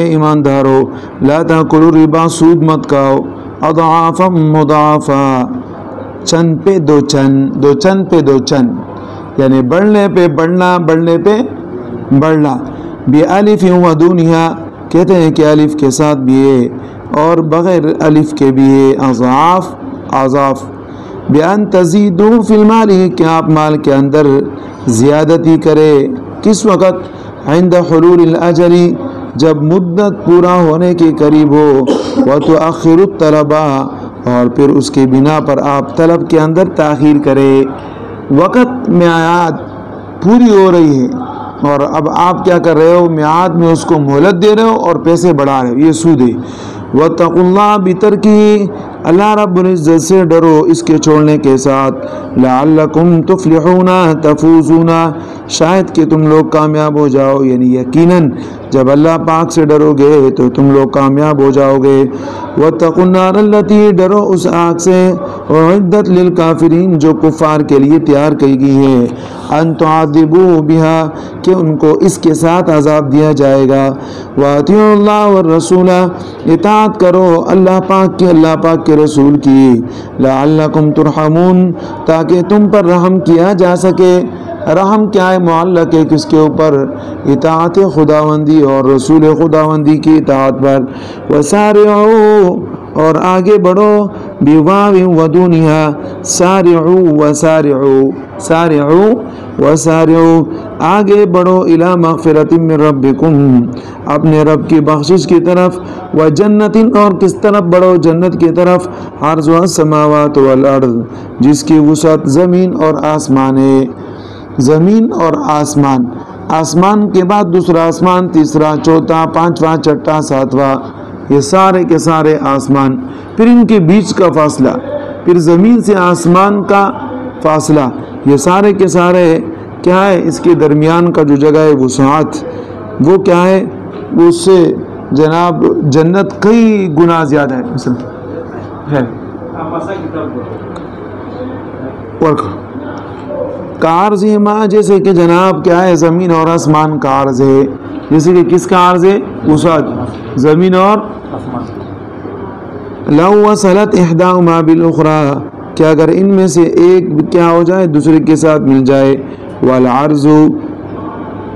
ایماندارو لا تاکلوا الربا سود مت کھاؤ اضعافا مضاعفا چند پہ دو چند یعنی بڑھنے پہ بڑھنا بِأَلِفٍ وَدُونِهَا کہتے ہیں کہ الف کے ساتھ بھی ہے اور بغیر الف کے بھی ہے اضعاف بِأَن تَزِيدُوا فِي الْمَالِ کہ آپ مال کے اندر زیادتی کرے کس وقت عند حلول الاجل جب مدت پورا ہونے کے قریب ہو وَتُؤَخِّرُ الطَّلَبَ اور پھر اس کے بنا پر آپ طلب کے اندر تاخیر کرے وقت میعاد پوری ہو رہی ہے اور اب آپ کیا کر رہے ہو میعاد میں اس کو مہلت دے رہے ہو اور پیسے بڑھا رہے ہو یہ سود ہے وَاتَّقُوا اللَّهَ بِتَرْكِهِ اللہ رب العزت سے ڈرو اس کے چھوڑنے کے ساتھ لَعَلَّكُمْ تُفْلِحُونَ تَفُوزُونَ شاید کہ تم لوگ کامیاب ہو جاؤ یعنی یقیناً جب اللہ پاک سے ڈرو گے تو تم لوگ کامیاب ہو جاؤ گے وَاتَّقُوا النَّارَ الَّتِي ڈرو اس آگ سے اعدت للکافرین جو کفار کے لیے تیار کی گئی ہے ان تعذبوا بها کہ ان کو اس کے ساتھ عذاب دیا جائے گا وَأَطِيعُوا اللَّهَ وَالرَّسُولَ اطاعت کرو اللہ پاک کے رسول کی لعلکم ترحمون تاکہ تم پر رحم کیا جا سکے رحم کیا ہے معلق ہے کس کے اوپر اطاعت خداوندی اور رسول خداوندی کی اطاعت پر وسارعوا اور آگے بڑھو بواو ودونها سارعوا وسارعوا آگے بڑھو الی مغفرت من ربکم اپنے رب کی بخشش کی طرف وجنت اور کس طرف بڑھو جنت کی طرف عرضها السماوات والارض جس کی وسعت زمین اور آسمان ہے زمین اور آسمان کے بعد دوسرا آسمان تیسرا چوتھا پانچواں چھٹا ساتواں یہ سارے کے سارے آسمان پھر ان کے بیچ کا فاصلہ پھر زمین سے آسمان کا فاصلہ یہ سارے کے سارے کیا ہے اس کے درمیان کا جو جگہ ہے وسعت وہ کیا ہے اس سے جناب جنت کئی گنا زیادہ ہے مثلا کارز ما جیسے کہ جناب کیا ہے زمین اور آسمان کا عرض ہے جیسے کہ کس کا عرض ہے وسعت زمین اور لو وصلت احداهما بالاخرى کہ اگر ان میں سے ایک کیا ہو جائے دوسرے کے ساتھ مل جائے والعرض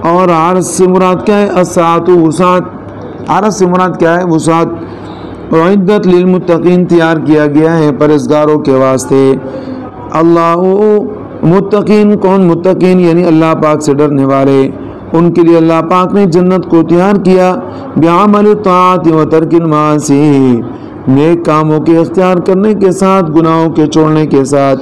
اور عرض سے مراد کیا ہے الساعۃ وسعت عرض سے مراد کیا ہے وسعت اعدت للمتقین تیار کیا گیا ہے پرہیزگاروں کے واسطے اللہ متقین کون متقین یعنی اللہ پاک سے ڈرنے والے ان کے لیے اللہ پاک نے جنت کو تیار کیا بعمل الطاعات و ترک المعاصی نیک کاموں کے اختیار کرنے کے ساتھ گناہوں کے چھوڑنے کے ساتھ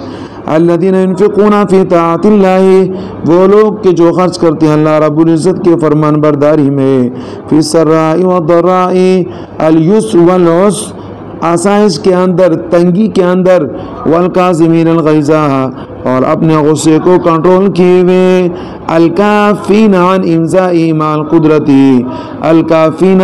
الذین ينفقون فی طاعت اللہ وہ لوگ کہ جو خرچ کرتے ہیں اللہ رب العزت کے فرمان برداری میں فی السراء والضراء اليسر والعسر آسائش کے اندر تنگی کے اندر والکاظمین الغیظ اور اپنے غصے کو کنٹرول کیے ہوئے الکافین عن امضاء مع القدرتی الکافین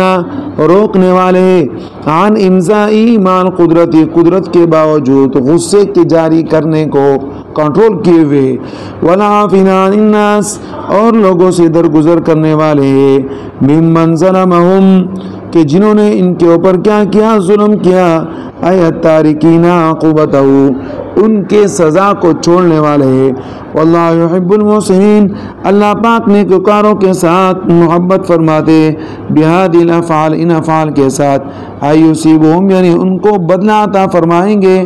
روکنے والے عن امضاء مع القدرتی قدرت کے باوجود غصے کے جاری کرنے کو کنٹرول کیے ہوئے والعافین عن الناس اور لوگوں سے درگزر کرنے والے ممن ظلمہم کہ جنہوں نے ان کے اوپر کیا کیا ظلم کیا ایت تارکین عقوبتہ ان کے سزا کو چھوڑنے والے ہیں واللہ یحب المحسنین اللہ پاک نیکوکاروں کے ساتھ محبت فرماتے بہذی الافعال ان افعال کے ساتھ ایصیبہم یعنی ان کو بدلہ عطا فرمائیں گے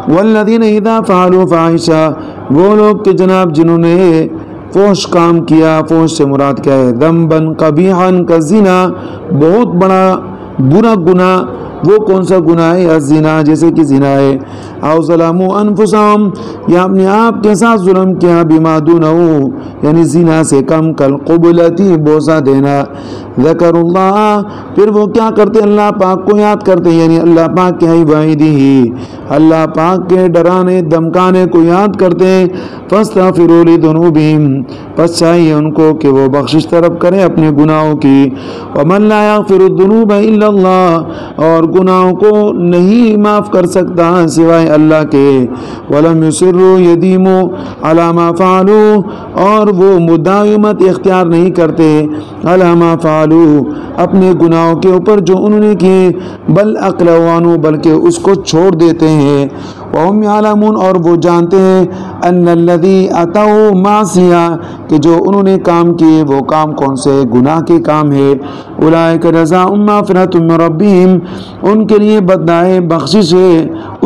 والذین اذا فعلوا فاحشہ وہ لوگ کہ جناب جنہوں نے فحش کام کیا فحش سے مراد کیا ہے ذنبا قبیحا کالزنا بہت بڑا برا گناہ وہ کون سا گناہ ہے الزنا جیسے کہ زنا ہے او ظلموا انفسهم یا اپنے آپ کے ساتھ ظلم کیا بما دونہ یعنی زنا سے کم کالقبلتی بوسہ دینا ذکر اللہ پھر وہ کیا کرتے اللہ پاک کو یاد کرتے یعنی اللہ پاک کے وعیدہ اللہ پاک کے ڈرانے دمکانے کو یاد کرتے فاستغفروا لذنوبہم پس چاہیے ان کو کہ وہ بخشش طلب کریں اپنے گناہوں کی ومن لا یغفر الذنوب الا اللہ اور گناہوں کو نہیں معاف کر سکتا سوائے اللہ کے. وَلَمْ يُصِرُّوا يَدِيمُوا عَلَى مَا فَعَلُوا اور وہ مداومت اختیار نہیں کرتے عَلَى مَا فَعَلُوا اپنے گناہوں کے اوپر جو انہوں نے کیے، بل اقلعوا بلکہ اس کو چھوڑ دیتے ہیں. وَهُمْ يَعْلَمُونَ اور وہ جانتے ہیں أَنَّ الَّذِي أَتَوْا مَعْصِيَةً کہ جو انہوں نے کام کیے وہ کام کون سے گناہ کے کام ہے. أُولَٰئِكَ جَزَاؤُهُم مَغْفِرَةٌ مِّن رَّبِّهِمْ ان کے لیے بدلائے بخشش ہے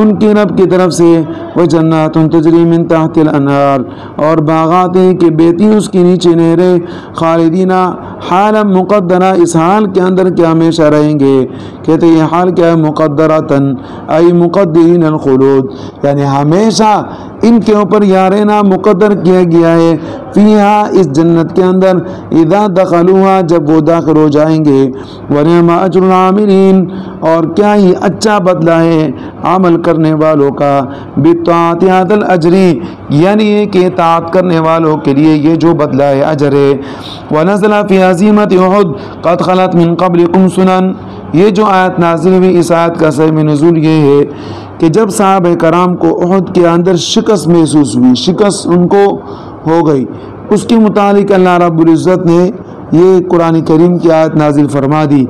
ان کے رب کی طرف سے. وَجَنَّاتٌ تَجْرِي مِن تَحْتِ الْأَنْهَارِ اور باغات ہیں کہ بیتی اس کے نیچے نہریں. خالدینہ حال مقدرہ اس حال کے اندر کہ ہمیشہ رہیں گے. کہتے یہ حال کیا ہے؟ مقدرتاً ای مقدرین الخلود یعنی ہمیشہ ان کے اوپر یا رہنا مقدر کیا گیا ہے. فیہا اس جنت کے اندر اذا دخلوها جب وہ داخل ہو جائیں گے. ونعم اجر العاملین اور کیا ہی اچھا بدلہ ہے عمل کرنے والوں کا. بالطاعت هذا الاجر یعنی کہ اطاعت کرنے والوں کے لیے یہ جو بدلہ ہے اجر ہے. ونزل فی عزیمت احد قد خلت من قبلکم سنن یہ جو آیت نازل ہوئی اس آیت کا سبب نزول یہ ہے کہ جب صحابہ کرام کو احد کے اندر شکست محسوس ہوئی، شکست ان کو ہو گئی، اس کے متعلق اللہ رب العزت نے یہ قرآن کریم کی آیت نازل فرما دی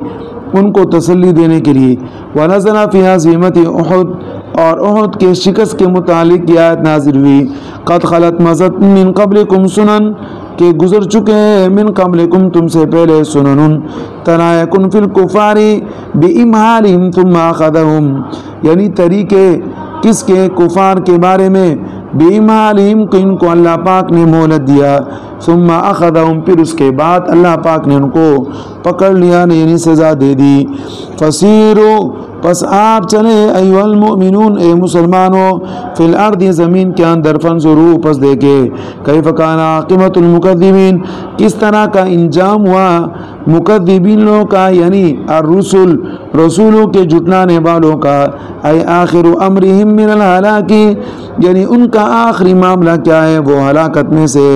ان کو تسلی دینے کے لیے. وَنَزَلَ فِي عَزِيمَةِ احد اور احد کے شکست کے متعلق یہ آیت نازل ہوئی. قد خلت مزت من قبلکم سنن کہ گزر چکے ہیں من قبلکم تم سے پہلے سنن تنایکن فی الکفار بامہالہم ثم اخذہم یعنی طریقے کس کے؟ کفار کے بارے میں. بامہالہم کہ ان کو اللہ پاک نے مہلت دیا. ثم اخذہم پھر اس کے بعد اللہ پاک نے ان کو پکڑ لیا یعنی سزا دے دی. فسیروا پس آپ چلے ایھا المؤمنون اے مسلمانوں فی الارض زمین کے اندر فانظروا پس دیکھے کیف کان عاقبۃ المکذبین کس طرح کا انجام ہوا مکذبین لوگوں کا یعنی الرسل رسولوں کے جھٹلانے والوں کا. ای آخر امرہم من الہلاک یعنی ان کا آخری معاملہ کیا ہے وہ ہلاکت میں سے.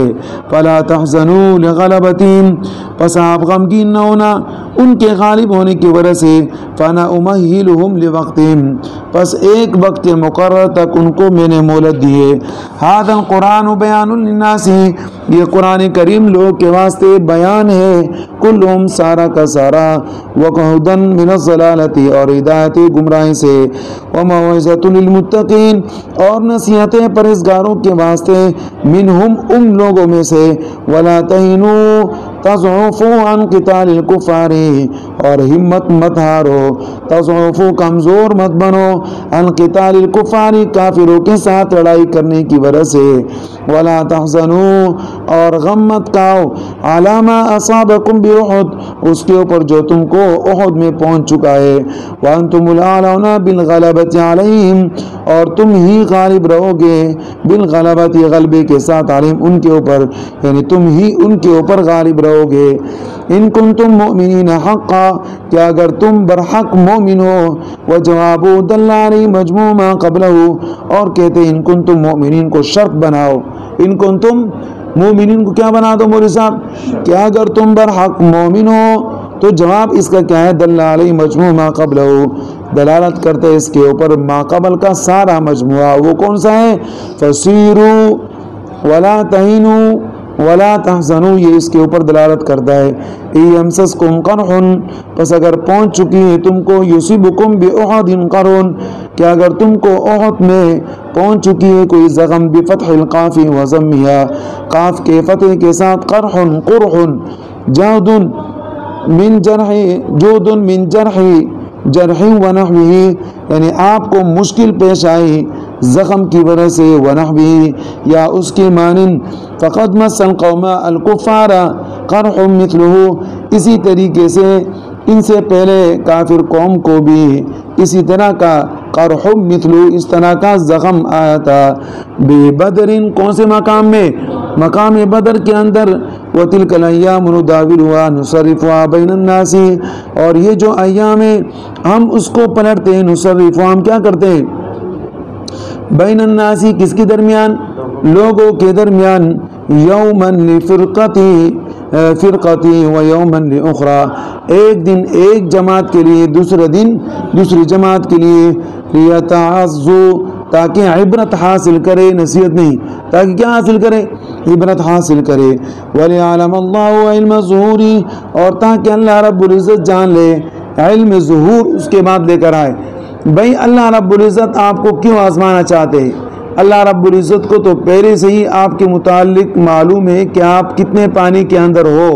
فلا تحزنوا لغلبتہم پس آپ غمگین نہ ہونا ان کے غالب ہونے کی وجہ سے. فانا امہلہم لوقتہم پس ایک وقت مقرر تک ان کو میں نے مہلت دی ہے. ھذا القرآن بیان للناس یہ قرآن کریم لوگوں کے واسطے بیان ہے کلہم سارا کا سارا. وہدی من الضلالۃ اور ہدایت گمراہی سے. وموعظۃ للمتقین اور نصیحتیں پرہیزگاروں کے واسطے منہم ان لوگوں میں سے. ولا تہنوا تضعفوا عن قتال الکفار اور ہمت مت ہارو تضعفوا کمزور مت بنو عن قتال الکفار کافروں کے ساتھ لڑائی کرنے کی وجہ سے. ولا تحزنوا اور غم مت کھاؤ علی ما اصابکم باحد اس کے اوپر جو تم کو احد میں پہنچ چکا ہے. وانتم الاعلون بالغلبۃ علیہم اور تم ہی غالب رہو گے بالغلبۃ غلبے کے ساتھ علیہم ان کے اوپر یعنی تم ہی ان کے اوپر غالب رہو گے. ان کنتم مؤمنین حقا کیا اگر تم برحق مومن ہو. وجواب دل علی مجموع ما قبلہ اور کہتے ان کنتم مؤمنین کو شرط بناؤ. ان کنتم مومنین کو کیا بنا دو مولوی صاحب؟ کیا اگر تم برحق مومن ہو تو جواب اس کا کیا ہے؟ دل علی مجموع ما قبلہ دلالت کرتے ہیں اس کے اوپر ما قبل کا سارا مجموعہ. وہ کون سا ہے؟ فسیروا ولا تہینوا ولا تحزنوا یہ اس کے اوپر دلالت کرتا ہے. یمسسکم قرح پس اگر پہنچ چکی ہے تم کو یصیبکم باحد قرح کہ اگر تم کو احد میں پہنچ چکی ہے کوئی زخم بفتح القاف وضمها قاف کے فتح کے ساتھ قرح قرح جود من جرح جود من جرح ونحوه یعنی آپ کو مشکل پیش آئی زخم کی وجہ سے ونحوه یا اس کے مانند. فقد مس القوم الکفار قرح مثله اسی طریقے سے ان سے پہلے کافر قوم کو بھی اسی طرح کا قرح مثلو اس طرح کا زخم آیا تھا. ببدر کون سے مقام میں؟ مقام بدر کے اندر. وتلک الایام نداولها نصرفها بین الناس اور یہ جو ایام ہیں ہم اس کو پلٹتے ہیں. نصرفها ہم کیا کرتے ہیں؟ بین الناس کس کے درمیان؟ لوگوں کے درمیان. یوما لفرقتی فرقتی و یومن لأخرى، ایک دن ایک جماعت کے لیے، دوسرا دن دوسری جماعت کے لیے، لیتعظوا تاکہ عبرت حاصل کرے، نصیحت نہیں، تاکہ کیا حاصل کرے؟ عبرت حاصل کرے، وَلِيَعْلَمَ اللَّهُ عِلْمَ الظُّهُورِ اور تاکہ اللہ رب العزت جان لے علم ظہور، اس کے بعد لے کر آئے۔ بھئی اللہ رب العزت آپ کو کیوں آزمانا چاہتے ہیں؟ اللہ رب العزت کو تو پہلے سے ہی آپ کے متعلق معلوم ہے کہ آپ کتنے پانی کے اندر ہو،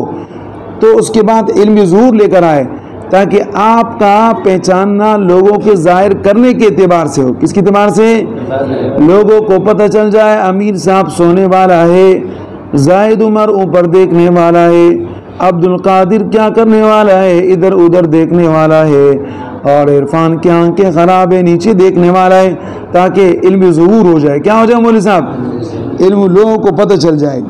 تو اس کے بعد علم ظہور لے کر آئے تاکہ آپ کا پہچاننا لوگوں کے ظاہر کرنے کے اعتبار سے ہو۔ کس کے اعتبار سے؟ لوگوں کو پتہ چل جائے امیر صاحب سونے والا ہے، زاہد عمر اوپر دیکھنے والا ہے، عبد القادر کیا کرنے والا ہے، ادھر ادھر دیکھنے والا ہے، اور عرفان کی آنکھیں خراب ہے، نیچے دیکھنے والا ہے، تاکہ علم ظہور ہو جائے۔ کیا ہو جائے مولوی صاحب؟ علم لوگوں کو پتہ چل جائے۔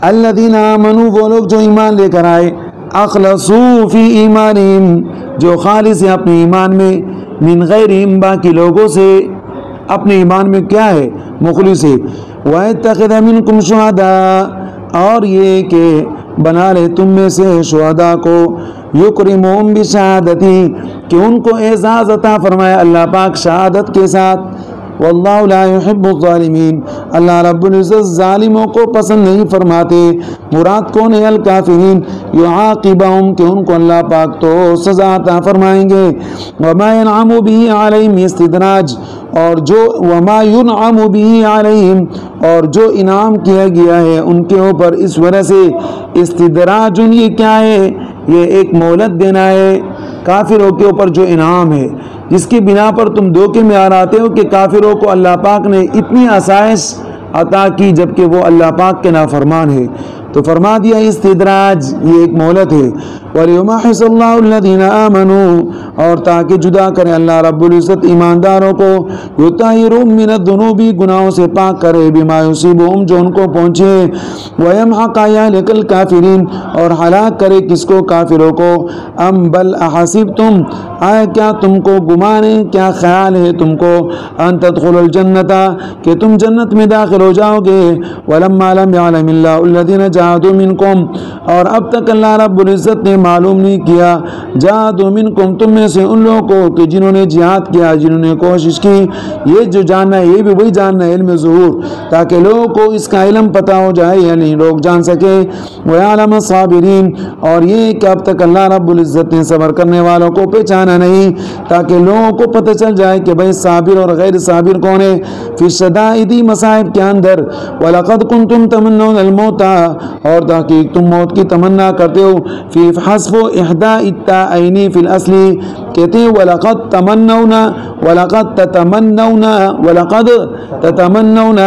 الذین آمنوا وہ لوگ جو ایمان لے کر آئے، اخلصوا فی ایمانہم جو خالص ہے اپنے ایمان میں، من غیرہم باقی لوگوں سے، اپنے ایمان میں کیا ہے؟ مخلص ہے۔ وَيَتَّخِذَ مِنْكُمْ شُهَدَاءَ اور یہ کہ بنا لے تم میں سے شہداء کو، یکرمہم بشہادتی کہ ان کو اعزاز عطا فرمائے اللہ پاک شہادت کے ساتھ۔ واللہ لا يحب الظالمین اللہ رب العزت ظالموں کو پسند نہیں فرماتے۔ مراد کون ہے؟ الکافرین، یعاقبہم کہ ان کو اللہ پاک تو سزا عطا فرمائیں گے۔ وما ینعم به علیہم استدراج اور جو وما ینعم به علیہم اور جو انعام کیا گیا ہے ان کے اوپر اس وجہ سے، استدراج یہ کیا ہے؟ یہ ایک مہلت دینا ہے کافروں کے اوپر جو انعام ہے، جس کی بنا پر تم دھوکے میں آتے ہو کہ کافروں کو اللہ پاک نے اتنی آسائش عطا کی جبکہ وہ اللہ پاک کے نافرمان ہے، تو فرما دیا استدراج یہ ایک مہلت ہے۔ وَلِيُمَحِّصَ اللَّهُ الَّذِينَ آمَنُوا اور تاکہ جدا کرے اللہ رب العزت ایمانداروں کو، يُطَهِّرُهُم مِّنَ الذُّنُوبِ گناہوں سے پاک کرے، بِمَا يُصِيبُهُم جو ان کو پہنچے، وَيَمْحَقَ يَهْلِكَ الْكَافِرِينَ اور ہلاک کرے کس کو؟ کافروں کو۔ ام بل احسبتم آئے کیا تم کو گمان ہے، کیا خیال ہے تم کو، ان تدخلوا الجنت کہ تم جنت میں داخل ہو جاؤ گے، ولما لم يعلم الله الذين جاهدوا منكم اور اب تک اللہ رب العزت نے معلوم نہیں کیا، جاہدوا منکم تم میں سے ان لوگوں کو کہ جنہوں نے جہاد کیا، جنہوں نے کوشش کی۔ یہ جو جاننا ہے یہ بھی وہی جاننا ہے علم ظہور، تاکہ لوگوں کو اس کا علم پتہ ہو جائے، یعنی لوگ جان سکے۔ وَيَعْلَمَ الصَّابِرِينَ اور یہ کہ اب تک اللہ رب العزت نے صبر کرنے والوں کو پہچانا نہیں، تاکہ لوگوں کو پتہ چل جائے کہ بھئی صابر اور غیر صابر کون ہے۔ فی الشدائد مصائب کے اندر، وَلَقَدْ كُنْتُمْ تَمَنَّوْنَ الْمَوْتَ اور تحقیق تم موت کی تمنا کرتے ہو۔ فی حذف احداء التائین فی الاصل کہتے ہیں وَلَقَدْ تَمَنَّوْنَ وَلَقَدْ تَتَمَنَّوْنَ وَلَقَدْ تَتَمَنَّوْنَ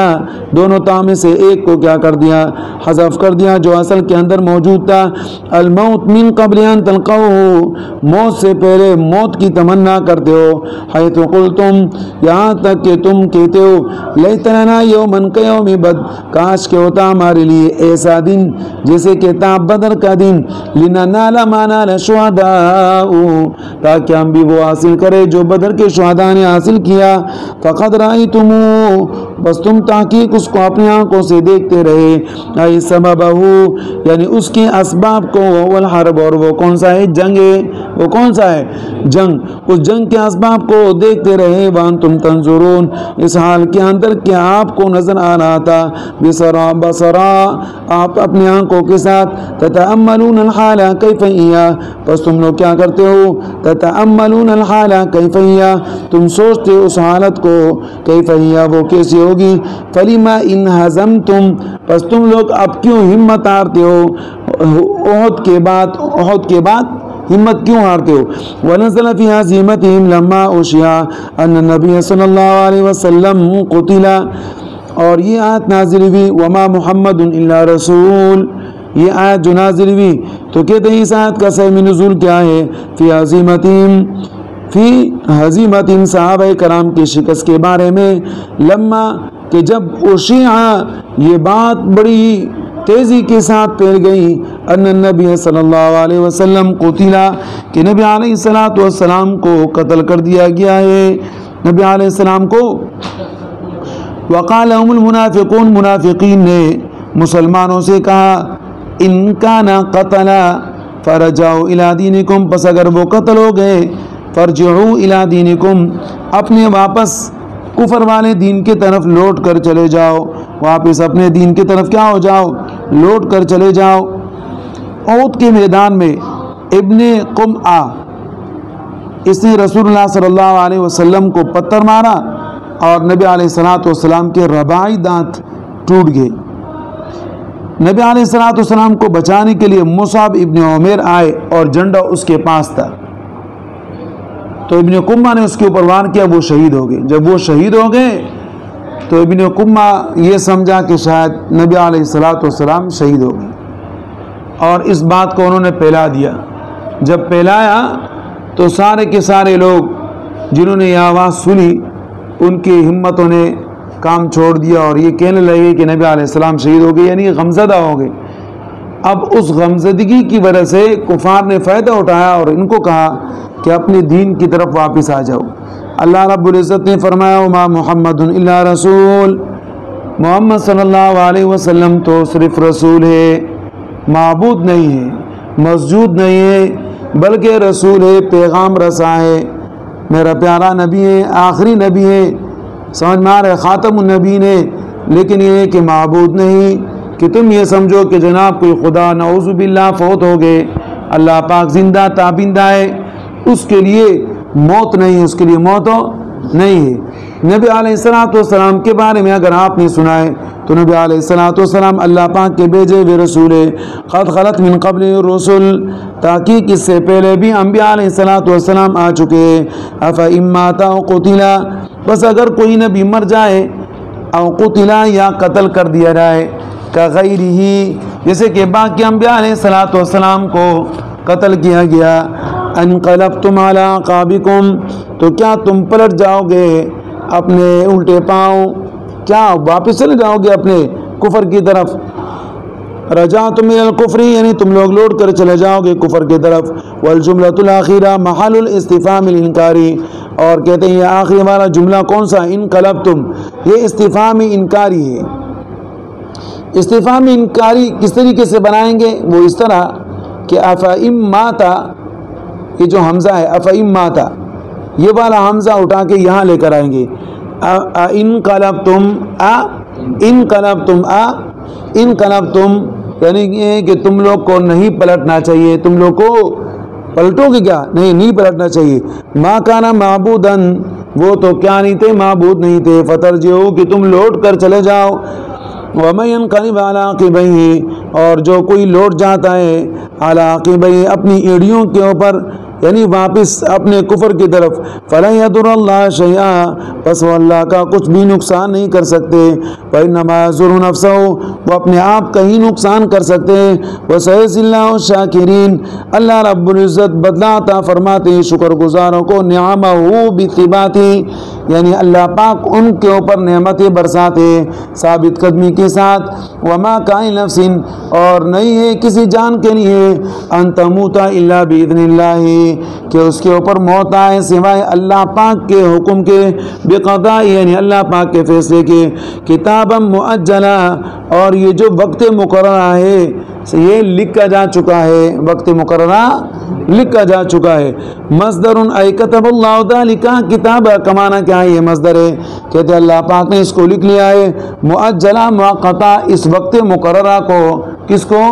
دونوں تا میں سے ایک کو کیا کر دیا؟ حذف کر دیا جو اصل کے اندر موجود تھا۔ الموت من قبل ان تلقوه موت سے پہلے موت کی تمنا کرتے ہو۔ حیث قلتم یہاں تک کہ تم کہتے ہو لیت لنا یومن کیوم بدر کاش کہ ہوتا ہمارے لیے ایسا دن جیسے کہ تھا بدر کا دن، لننال ما نال الشہداء تاکہ ہم بھی وہ حاصل کرے جو بدر کے شہداء نے حاصل کیا۔ فقد رأیتموہ بس تم تحقیق اس کو اپنی آنکھوں سے دیکھتے رہے، ای سببہ یعنی اس کے اسباب کو، والحرب اور وہ کون سا ہے؟ جنگ ہے، وہ کون سا ہے؟ جنگ، اس جنگ کے اسباب کو دیکھتے رہے۔ وانتم تنظرون اس حال کے اندر کہ آپ کو نظر آ رہا تھا، بصرا بصرا آپ اپنی آنکھوں کے ساتھ، تتأملون الحال کیف ہی بس تم لوگ کیا کرتے ہو؟ تتأملون الحال کیف ہی تم سوچتے ہو اس حالت کو، کیف ہی وہ کیسی ہوگی۔ فلما ان ہزمتم بس تم لوگ اب کیوں ہمت ہارتے ہو؟ احد کے بعد ہمت کیوں ہارتے ہو؟ وَنَزَلَ فِي هَزِيمَتِهِمْ لَمَّا أُوشِيَ أَنَّ النَّبِيَّ صلی اللہ علیہ وسلم قُتِلَ اور یہ آیت نازل ہوئی وما محمد الا رسول، یہ آیت جو نازل ہوئی تو کہتے ہیں اس آیت کا سبب نزول کیا ہے؟ فی ہزیمتہم صحابہ کرام کی شکست کے بارے میں، لما کہ جب اوشیع یہ بات بڑی تیزی کے ساتھ پھیل گئی، ان النبی صلی اللہ علیہ وسلم قتلا کہ نبی علیہ السلام کو قتل کر دیا گیا ہے، نبی علیہ السلام کو۔ وقال لهم المنافقون منافقین نے مسلمانوں سے کہا ان کان قتلا فرجعوا الی دینکم، پس اگر وہ قتل ہو گئے فرجعوا الی دینکم، اپنے واپس کفر والے دین کی طرف لوٹ کر چلے جاؤ، واپس اپنے دین کی طرف کیا ہو جاؤ، لوٹ کر چلے جاؤ۔ احد کے میدان میں ابن قمعہ اس نے رسول اللہ صلی اللہ علیہ وسلم کو پتھر مارا اور نبی علیہ الصلوۃ والسلام کے رباعی دانت ٹوٹ گئے۔ نبی علیہ الصلوۃ والسلام کو بچانے کے لیے مصعب ابن عمیر آئے اور جھنڈا اس کے پاس تھا، تو ابن قمہ نے اس کے اوپر وار کیا، وہ شہید ہو گئے۔ جب وہ شہید ہو گئے تو ابن قمہ یہ سمجھا کہ شاید نبی علیہ الصلوۃ والسلام شہید ہو گئے، اور اس بات کو انہوں نے پھیلا دیا۔ جب پھیلایا تو سارے کے سارے لوگ جنہوں نے یہ آواز سنی ان کی ہمتوں نے کام چھوڑ دیا اور یہ کہنے لگے کہ نبی علیہ السلام شہید ہو گئے، یعنی غمزدہ ہو گئے۔ اب اس غمزدگی کی وجہ سے کفار نے فائدہ اٹھایا اور ان کو کہا کہ اپنے دین کی طرف واپس آ جاؤ۔ اللہ رب العزت نے فرمایا وما محمد الا رسول، محمد صلی اللہ علیہ وسلم تو صرف رسول ہے، معبود نہیں ہے، مسجود نہیں ہے، بلکہ رسول ہے، پیغام رساں ہے، میرا پیارا نبی ہے، آخری نبی ہے، سمجھ میں آ رہا ہے، خاتم النبیین ہے۔ لیکن یہ ہے کہ معبود نہیں کہ تم یہ سمجھو کہ جناب کوئی خدا نعوذ باللہ فوت ہو گئے، اللہ پاک زندہ تابندہ ہے، اس کے لیے موت نہیں ہے، اس کے لیے موت نہیں ہے۔ نبی علیہ الصلوۃ والسلام کے بارے میں اگر آپ نے سنا ہے تو نبی علیہ الصلوۃ والسلام اللہ پاک کے بھیجے ہوئے رسول ہے، قد خلت من قبل الرسل، تاکہ اس سے پہلے بھی انبیاء علیہ الصلوۃ والسلام آ چکے ہیں۔ افإن مات أو قتل، بس اگر کوئی نبی مر جائے او قتل یا قتل کر دیا جائے، کغیرہ جیسے کہ باقی انبیاء علیہ الصلوۃ والسلام کو قتل کیا گیا، انقلبتم علی اعقابکم، تو کیا تم پلٹ جاؤ گے اپنے الٹے پاؤں، کیا واپس چلے جاؤ گے اپنے کفر کی طرف؟ رجعتم الی الکفر، یعنی تم لوگ لوٹ کر چلے جاؤ گے کفر کی طرف۔ والجملۃ الاخیرہ محل الاستفہام الانکاری، اور کہتے ہیں یہ آخری ہمارا جملہ کون سا، انقلبتم، یہ استفہام انکاری ہے۔ استفہام انکاری کس طریقے سے بنائیں گے؟ وہ اس طرح کہ افإن مات، یہ جو حمزہ ہے افإن مات، یہ والا حمزہ اٹھا کے یہاں لے کر آئیں گے، انقلبتم انقلبتم انقلبتم، یعنی یہ کہ تم لوگ کو نہیں پلٹنا چاہیے، تم لوگ کو پلٹو گے کیا؟ نہیں پلٹنا چاہیے۔ ما کانا معبودن، وہ تو کیا نہیں تھے، معبود نہیں تھے، فترجعوا کہ تم لوٹ کر چلے جاؤ۔ وَمَن يَنْقَلِبْ عَلَىٰ عَقِبَيْهِ، اور جو کوئی لوٹ جاتا ہے عَلَىٰ عَقِبَيْهِ اپنی ایڑیوں کے اوپر، یعنی واپس اپنے کفر کی طرف، فَلَن يَضُرَّ اللَّهَ شَيْئًا، پس وہ اللہ کا کچھ بھی نقصان نہیں کر سکتے، وَإِنَّمَا يَضُرُّ نَفْسَهُ، وہ اپنے آپ کا ہی نقصان کر سکتے ہیں، وَسَيَجْزِي اللَّهُ الشَّاكِرِينَ، اللہ رب العزت بدلہ عطا فرماتے ہیں شکر گزاروں کو، نعمہ بِثِبَاتِ، یعنی اللہ پاک ان کے اوپر نعمتیں برساتے ثابت قدمی کے ساتھ۔ وما کان نفس، اور نہیں ہے کسی جان کے لیے، ان تموت الا باذن اللہ، کہ اس کے اوپر موت آئے سوائے اللہ پاک کے حکم کے، بقضاء یعنی اللہ پاک کے فیصلے کے، کتابا مؤجلا، اور یہ جو وقت مقررہ ہے یہ لکھا جا چکا ہے، وقت مقررہ لکھا جا چکا ہے۔ مصدر ای کتب اللہ ذالک کتاب، کمانا کیا ہے، یہ مصدر ہے، کہتے اللہ پاک نے اس کو لکھ لیا ہے، مؤجلہ موقتا، اس وقت مقررہ کو، کس کو؟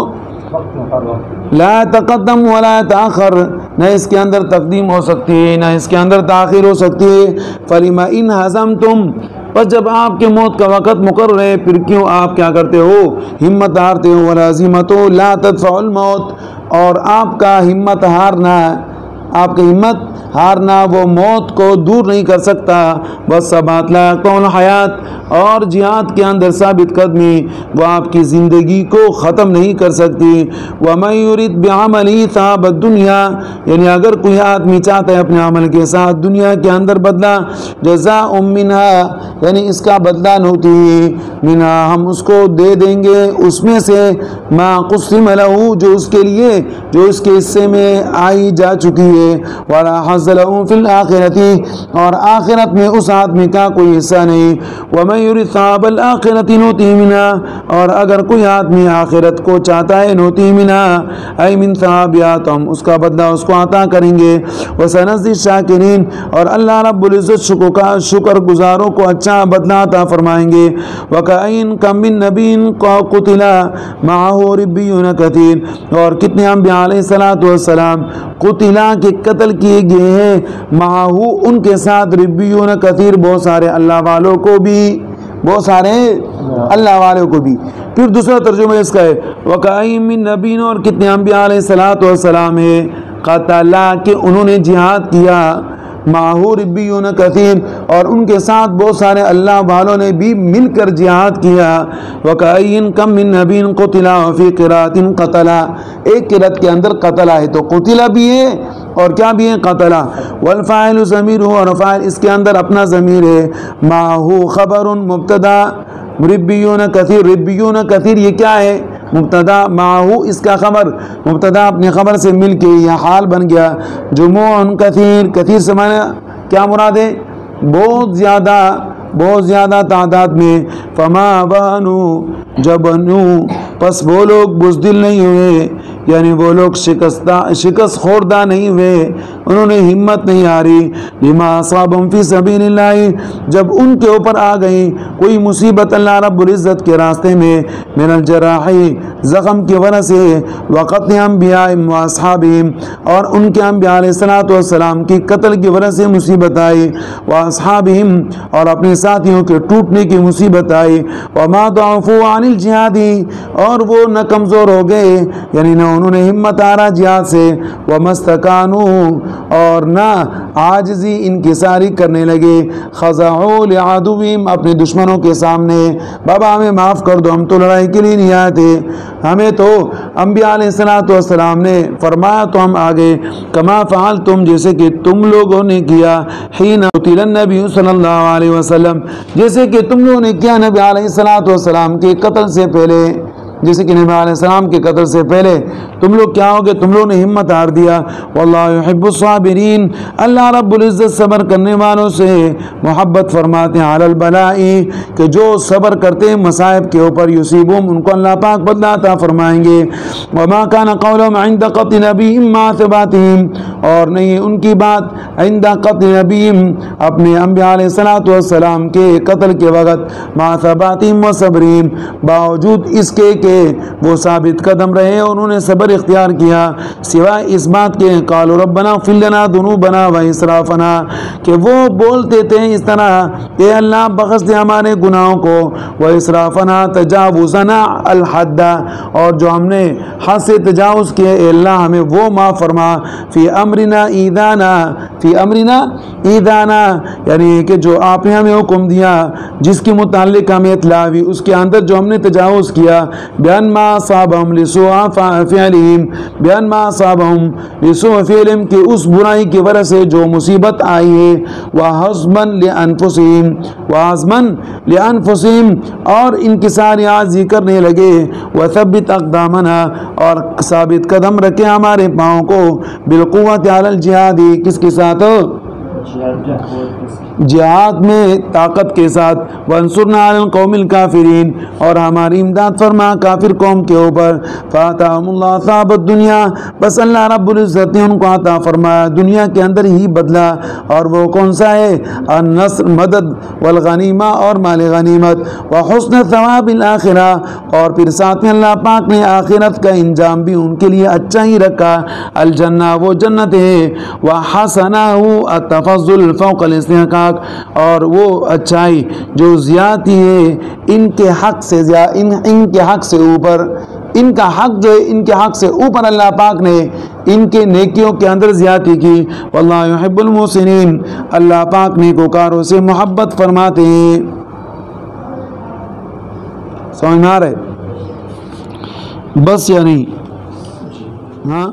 لا تقدم ولا تاخر، نہ اس کے اندر تقدیم ہو سکتی ہے نہ اس کے اندر تاخیر ہو سکتی ہے۔ فلما ان ہزمتم، پس جب آپ کے موت کا وقت مقرر ہے پھر کیوں آپ کیا کرتے ہو، ہمت ہارتے ہو؟ والعزیمۃ لا تدفع الموت، اور آپ کا ہمت ہارنا، آپ کی ہمت ہارنا وہ موت کو دور نہیں کر سکتا۔ بس ثبات لا یقطع حیات، اور جہاد کے اندر ثابت قدمی وہ آپ کی زندگی کو ختم نہیں کر سکتی۔ ومن یرد بعملہ ثواب الدنیا، یعنی اگر کوئی آدمی چاہتا ہے اپنے عمل کے ساتھ دنیا کے اندر بدلہ، جزاء منہا، یعنی اس کا بدلہ نوتی منہا، ہم اس کو دے دیں گے اس میں سے، ما قسم لہ، جو اس کے لیے، جو اس کے حصے میں آئی جا چکی ہے، گے ولا حظ له فی الآخرۃ اور آخرت میں اس آدمی کا کوئی حصہ نہیں ومن یرد ثواب الآخرۃ نؤتیہ منها اور اگر کوئی آدمی آخرت کو چاہتا ہے نؤتیہ منها ای من ثوابها تو ہم اس کا بدلہ اس کو عطا کریں گے وسنجزی الشاکرین اور اللہ رب العزت شکر گزاروں کو اچھا بدلہ عطا فرمائیں گے وکأین کم من نبی قتل معه ربیون کثیر اور کتنے انبیاء علیہ الصلوۃ والسلام قتلا کے قتل کیے گئے ہیں معه ان کے ساتھ ربیون کثیر بہت سارے اللہ والوں کو بھی بہت سارے اللہ والوں کو بھی پھر دوسرا ترجمہ اس کا ہے وکأین من نبی اور کتنے انبیاء علیہ الصلوۃ والسلام ہے قتلا کہ انہوں نے جہاد کیا معه ربیون کثیر اور ان کے ساتھ بہت سارے اللہ والوں نے بھی مل کر جہاد کیا وکأین کم من نبی قتل فی قراءۃ قتل ایک قرأت کے اندر قتل ہے تو قتل بھی ہے اور کیا بھی ہے قتل والفاعل ضمیر اور فاعل اس کے اندر اپنا ضمیر ہے معه خبر مبتدا ربیون کثیر یہ کیا ہے مبتدا معه اس کا خبر مبتدا اپنے خبر سے مل کے یہ حال بن گیا جموع کثیر سے معنی کیا مراد ہے بہت زیادہ تعداد میں فما بانو جبنو پس وہ لوگ بزدل نہیں ہوئے یعنی وہ لوگ شکست خوردہ نہیں ہوئے انہوں نے ہمت نہیں ہاری لما اصابهم فی سبیل اللہ جب ان کے اوپر آ گئی کوئی مصیبت اللہ رب العزت کے راستے میں من الجراح زخم کی وجہ سے وقتل انبیاء و اصحابہم اور ان کے انبیاء علیہ الصلوۃ والسلام کی قتل کی وجہ سے مصیبت آئی و اصحابہم اور اپنے ساتھیوں کے ٹوٹنے کی مصیبت آئی وما ضعفوا عن الجہاد اور وہ نہ کمزور ہو گئے یعنی نہ انہوں نے ہمت آرا جہاد سے ومستکانوا اور نہ عاجزی انکساری کرنے لگے خضعوا لعدوہم اپنے دشمنوں کے سامنے بابا ہمیں معاف کر دو ہم تو لڑائی کے لیے نہیں آئے تھے ہمیں تو انبیاء علیہ الصلوۃ والسلام نے فرمایا تو ہم آگے کما فعلتم جیسے کہ تم لوگوں نے کیا حین قتل النبی صلی اللہ علیہ وسلم جیسے کہ تم لوگوں نے کیا نبی علیہ الصلوۃ والسلام کے قتل سے پہلے جیسے کہ نبی علیہ السلام کے قتل سے پہلے تم لوگ کیا ہوگے تم لوگوں نے ہمت ہار دیا واللہ یحب الصابرین اللہ رب العزت صبر کرنے والوں سے محبت فرماتے ہیں علی البلاء کہ جو صبر کرتے ہیں مصائب کے اوپر یصیبہم ان کو اللہ پاک بدلہ عطا فرمائیں گے وما کان قولهم عند قتل نبیہم مع ثباتہم اور نہیں ان کی بات عند قتل نبیہم اپنے انبیاء علیہ الصلوۃ والسلام کے قتل کے وقت مع ثباتہم و صبرہم باوجود اس کے کہ وہ ثابت قدم رہے اور انہوں نے صبر اختیار کیا سوائے اس بات کے قالوا ربنا اغفر لنا ذنوبنا واسرافنا کہ وہ بولتے تھے اس طرح اے اللہ بخش دے ہمارے گناہوں کو واسرافنا تجاوزنا الحد اور جو ہم نے حد سے تجاوز کیے اے اللہ ہمیں وہ معاف فرما فی امرنا ایذانا یعنی کہ جو آپ نے ہمیں حکم دیا جس کے متعلق ہمیں اطلاع ہوئی اس کے اندر جو ہم نے تجاوز کیا بیان ما صابہم لسوء فعلہم بیان ما صابہم لسوء فعلہم کہ اس برائی کی وجہ سے جو مصیبت آئی ہے وحزما لانفسہم اور انکسار عاجزی کرنے لگے وثبت اقدامنا اور ثابت قدم رکھے ہمارے پاؤں کو بالقوت علی الجہاد کس کے ساتھ جہاد میں طاقت کے ساتھ وانصرنا علی القوم الکافرین اور ہماری امداد فرما کافر قوم کے اوپر فآتاہم اللہ ثواب الدنیا بس اللہ رب العزت نے ان کو عطا فرمایا دنیا کے اندر ہی بدلا اور وہ کون سا ہے النصر مدد والغنیمہ اور مال غنیمت وحسن ثواب الآخرہ اور پھر ساتھ میں اللہ پاک نے آخرت کا انجام بھی ان کے لیے اچھا ہی رکھا الجنہ وہ جنت ہے وحسنہ التفضل فوق الاستحقاق اور وہ اچھائی جو زیادتی ہے ان کے حق سے ان کے حق سے اوپر ان کا حق جو ہے ان کے حق سے اوپر اللہ پاک نے ان کے نیکیوں کے اندر زیادتی کی واللہ یحب المحسنین اللہ پاک نیکوکاروں سے محبت فرماتے ہیں سمجھ میں آ رہے بس یا نہیں ہاں